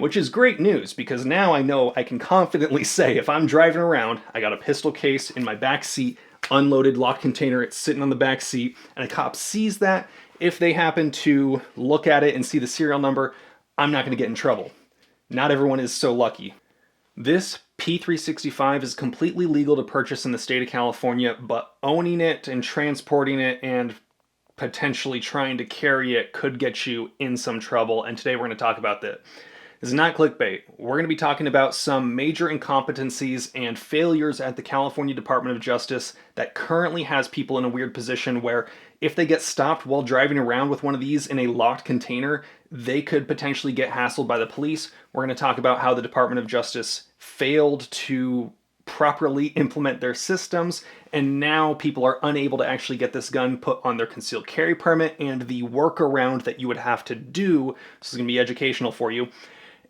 which is great news because now I know I can confidently say if I'm driving around, I got a pistol case in my back seat, unloaded locked container, it's sitting on the back seat, and a cop sees that, if they happen to look at it and see the serial number, I'm not going to get in trouble. Not everyone is so lucky. This P365 is completely legal to purchase in the state of California, but owning it and transporting it and potentially trying to carry it could get you in some trouble, and today we're going to talk about that. This is not clickbait. We're going to be talking about some major incompetencies and failures at the California Department of Justice that currently has people in a weird position where if they get stopped while driving around with one of these in a locked container, they could potentially get hassled by the police. We're going to talk about how the Department of Justice failed to properly implement their systems, and now people are unable to actually get this gun put on their concealed carry permit and the workaround that you would have to do. This is going to be educational for you.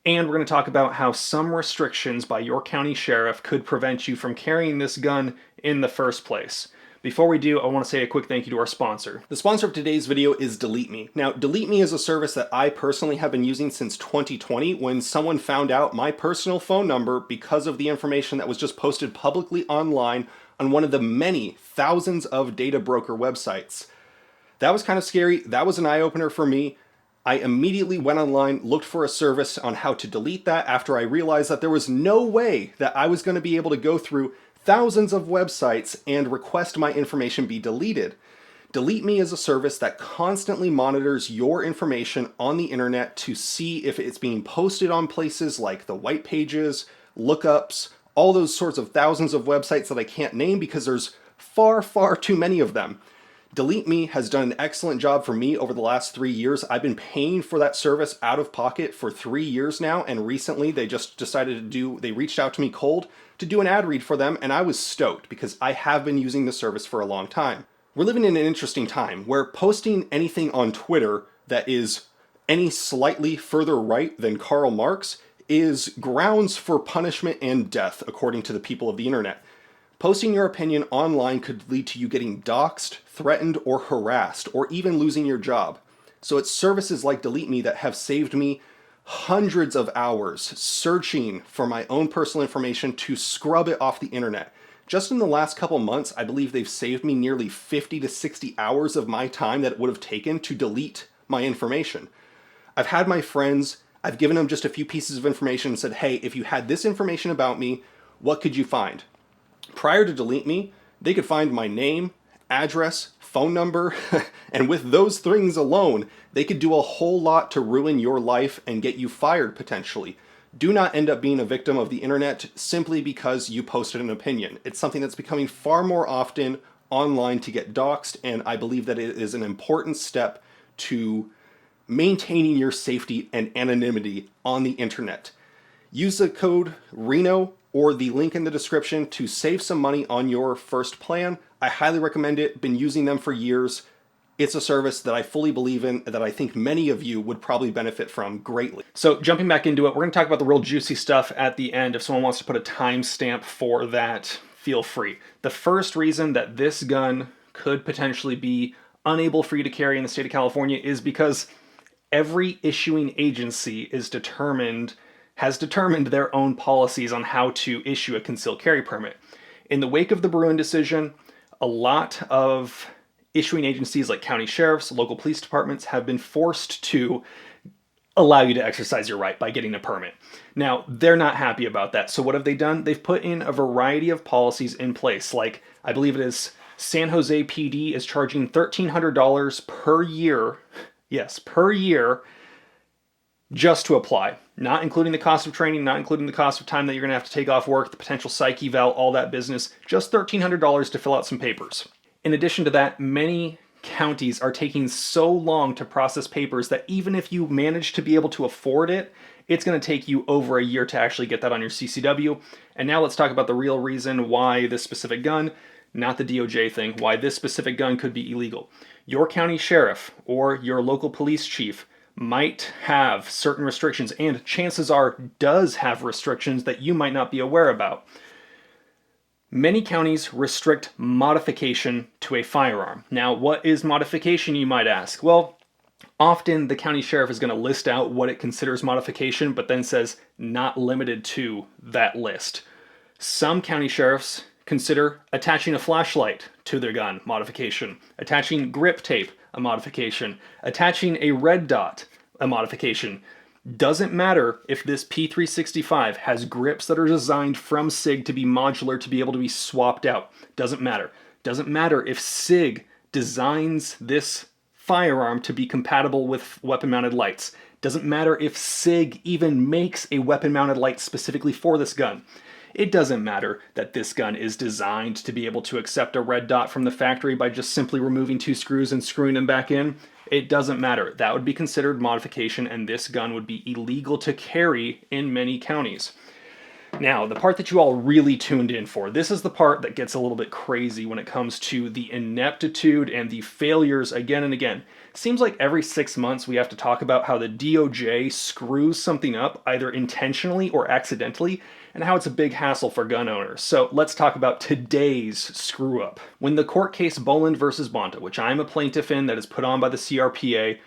And we're going to talk about how some restrictions by your county sheriff could prevent you from carrying this gun in the first place. Before we do, I want to say a quick thank you to our sponsor. The sponsor of today's video is Delete Me. Now, Delete Me is a service that I personally have been using since 2020 when someone found out my personal phone number because of the information that was just posted publicly online on one of the many thousands of data broker websites. That was kind of scary. That was an eye-opener for me. I immediately went online, looked for a service on how to delete that after I realized that there was no way that I was going to be able to go through thousands of websites and request my information be deleted. Delete Me is a service that constantly monitors your information on the internet to see if it's being posted on places like the white pages, lookups, all those sorts of thousands of websites that I can't name because there's far, far too many of them. Delete Me has done an excellent job for me over the last 3 years. I've been paying for that service out of pocket for 3 years now, and recently they just decided they reached out to me cold to do an ad read for them, and I was stoked because I have been using the service for a long time. We're living in an interesting time where posting anything on Twitter that is any slightly further right than Karl Marx is grounds for punishment and death, according to the people of the internet. Posting your opinion online could lead to you getting doxxed, threatened, or harassed, or even losing your job. So it's services like Delete Me that have saved me hundreds of hours searching for my own personal information to scrub it off the internet. Just in the last couple months, I believe they've saved me nearly 50 to 60 hours of my time that it would have taken to delete my information. I've had my friends, I've given them just a few pieces of information and said, hey, if you had this information about me, what could you find? Prior to Delete Me, they could find my name, address, phone number, and with those things alone, they could do a whole lot to ruin your life and get you fired potentially. Do not end up being a victim of the internet simply because you posted an opinion. It's something that's becoming far more often online to get doxxed, and I believe that it is an important step to maintaining your safety and anonymity on the internet. Use the code Reno or the link in the description to save some money on your first plan. I highly recommend it. Been using them for years. It's a service that I fully believe in, that I think many of you would probably benefit from greatly. So jumping back into it, we're going to talk about the real juicy stuff at the end. If someone wants to put a timestamp for that, feel free. The first reason that this gun could potentially be unable for you to carry in the state of California is because every issuing agency has determined their own policies on how to issue a concealed carry permit. In the wake of the Bruin decision, a lot of issuing agencies like county sheriffs, local police departments have been forced to allow you to exercise your right by getting a permit. Now, they're not happy about that. So what have they done? They've put in a variety of policies in place. Like, I believe it is San Jose PD is charging $1,300 per year. Yes, per year, just to apply. Not including the cost of training, not including the cost of time that you're going to have to take off work, the potential psych eval, all that business. Just $1,300 to fill out some papers. In addition to that, many counties are taking so long to process papers that even if you manage to be able to afford it, it's going to take you over a year to actually get that on your CCW. And now let's talk about the real reason why this specific gun, not the DOJ thing, why this specific gun could be illegal. Your county sheriff or your local police chief might have certain restrictions, and chances are does have restrictions that you might not be aware about. Many counties restrict modification to a firearm. Now, what is modification, you might ask? Well, Often the county sheriff is going to list out what it considers modification, but then says not limited to that list. Some county sheriffs consider attaching a flashlight to their gun modification, attaching grip tape a modification, attaching a red dot a modification. Doesn't matter if this P365 has grips that are designed from SIG to be modular to be able to be swapped out. Doesn't matter. Doesn't matter if SIG designs this firearm to be compatible with weapon-mounted lights. Doesn't matter if SIG even makes a weapon-mounted light specifically for this gun. It doesn't matter that this gun is designed to be able to accept a red dot from the factory by just simply removing 2 screws and screwing them back in. It doesn't matter. That would be considered modification, and this gun would be illegal to carry in many counties. Now, the part that you all really tuned in for, this is the part that gets a little bit crazy when it comes to the ineptitude and the failures again and again. It seems like every 6 months we have to talk about how the DOJ screws something up, either intentionally or accidentally, and how it's a big hassle for gun owners. So let's talk about today's screw up. When the court case Boland versus Bonta, which I'm a plaintiff in that is put on by the CRPA,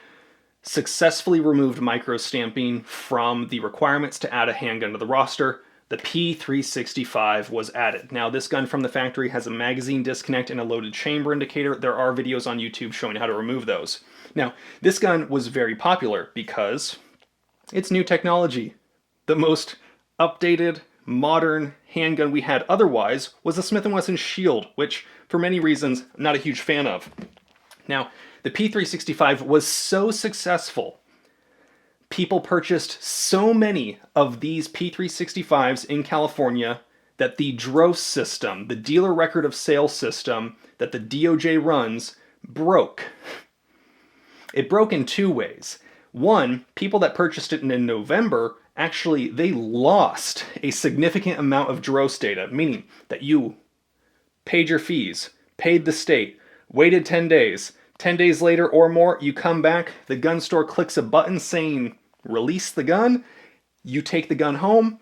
successfully removed microstamping from the requirements to add a handgun to the roster, the P365 was added. Now, this gun from the factory has a magazine disconnect and a loaded chamber indicator. There are videos on YouTube showing how to remove those. Now, this gun was very popular because it's new technology. The most updated, modern handgun we had otherwise was a Smith & Wesson Shield, which, for many reasons, I'm not a huge fan of. Now, the P365 was so successful, people purchased so many of these P365s in California that the DROS system, the dealer record of sale system that the DOJ runs, broke. It broke in 2 ways. One, people that purchased it in November, actually, they lost a significant amount of DROS data, meaning that you paid your fees, paid the state, waited 10 days. 10 days later or more, you come back, the gun store clicks a button saying, release the gun, you take the gun home.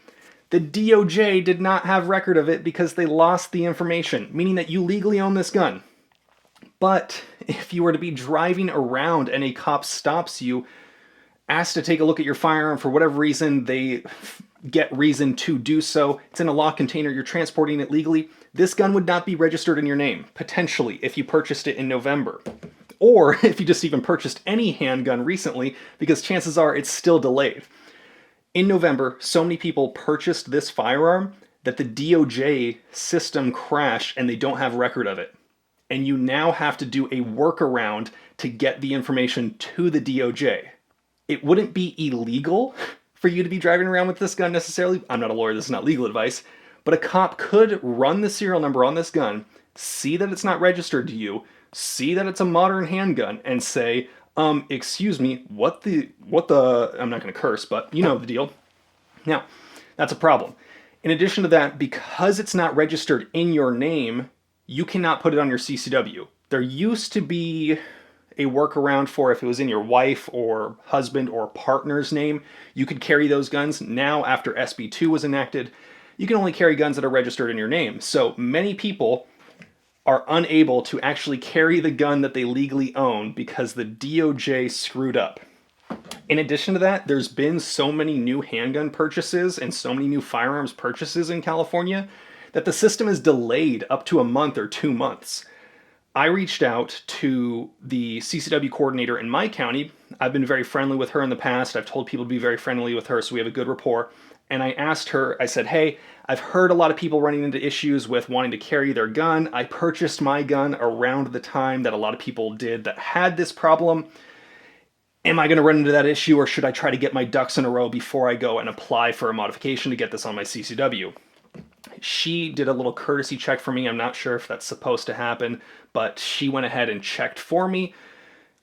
The DOJ did not have record of it because they lost the information, meaning that you legally own this gun. But if you were to be driving around and a cop stops you, asks to take a look at your firearm for whatever reason, they get reason to do so, it's in a locked container, you're transporting it legally, this gun would not be registered in your name, potentially, if you purchased it in November. Or if you just even purchased any handgun recently, because chances are it's still delayed. In November, so many people purchased this firearm that the DOJ system crashed and they don't have record of it. And you now have to do a workaround to get the information to the DOJ. It wouldn't be illegal for you to be driving around with this gun necessarily. I'm not a lawyer, this is not legal advice. But a cop could run the serial number on this gun, see that it's not registered to you, see that it's a modern handgun, and say, excuse me, what the, I'm not going to curse, but you know the deal. Now, that's a problem. In addition to that, because it's not registered in your name, you cannot put it on your CCW. There used to be a workaround for if it was in your wife or husband or partner's name, you could carry those guns. Now, after SB2 was enacted, you can only carry guns that are registered in your name. So many people are unable to actually carry the gun that they legally own because the DOJ screwed up. In addition to that, there's been so many new handgun purchases and so many new firearms purchases in California that the system is delayed up to a month or 2 months. I reached out to the CCW coordinator in my county. I've been very friendly with her in the past. I've told people to be very friendly with her, so we have a good rapport. And I asked her, I said, hey, I've heard a lot of people running into issues with wanting to carry their gun. I purchased my gun around the time that a lot of people did that had this problem. Am I going to run into that issue, or should I try to get my ducks in a row before I go and apply for a modification to get this on my CCW? She did a little courtesy check for me. I'm not sure if that's supposed to happen, but she went ahead and checked for me.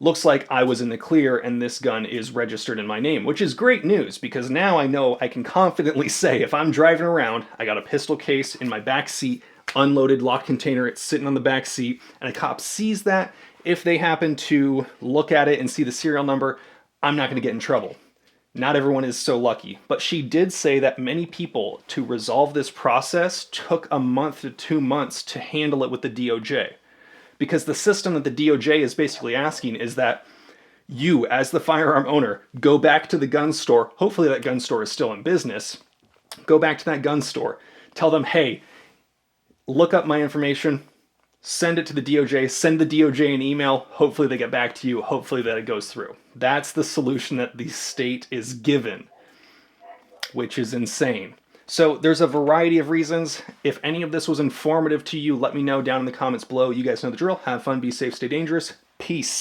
Looks like I was in the clear and this gun is registered in my name, which is great news because now I know I can confidently say if I'm driving around, I got a pistol case in my back seat, unloaded locked container, it's sitting on the back seat, and a cop sees that. If they happen to look at it and see the serial number, I'm not going to get in trouble. Not everyone is so lucky, but she did say that many people, to resolve this process, took a month to 2 months to handle it with the DOJ. Because the system that the DOJ is basically asking is that You, as the firearm owner, go back to the gun store. Hopefully that gun store is still in business. Go back to that gun store. Tell them, hey, look up my information, send it to the DOJ, send the DOJ an email. Hopefully they get back to you. Hopefully that it goes through. That's the solution that the state is given, which is insane. So there's a variety of reasons. If any of this was informative to you, let me know down in the comments below. You guys know the drill. Have fun, be safe, stay dangerous. Peace.